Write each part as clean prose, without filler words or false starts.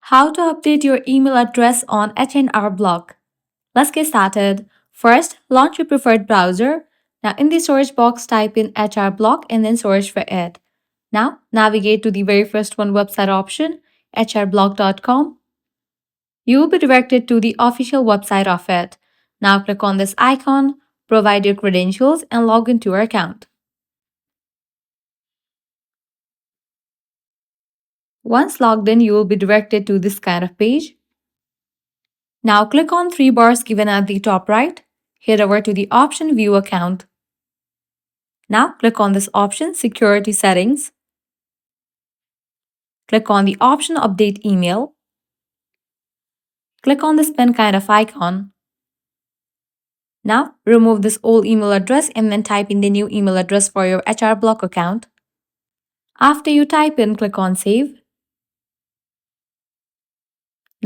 How to update your email address on HNR block. Let's get started. First, launch your preferred browser. Now, in the search box, type in HR block and then search for it. Now, navigate to the very first one website option, hrblock.com. You will be directed to the official website of it. Now, click on this icon, provide your credentials, and log into your account. Once logged in, you will be directed to this kind of page. Now click on three bars given at the top right. Head over to the option View Account. Now click on this option Security Settings. Click on the option Update Email. Click on this pen kind of icon. Now remove this old email address and then type in the new email address for your HR Block account. After you type in, click on Save.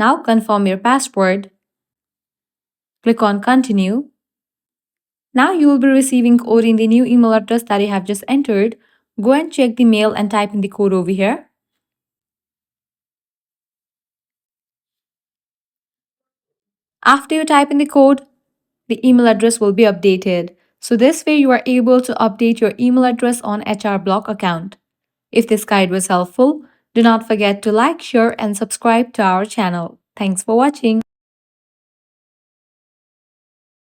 Now confirm your password. Click on Continue. Now you will be receiving code in the new email address that you have just entered. Go and check the mail and type in the code over here. After you type in the code, the email address will be updated. So this way you are able to update your email address on HR Block account. If this guide was helpful, do not forget to like, share and subscribe to our channel. Thanks for watching.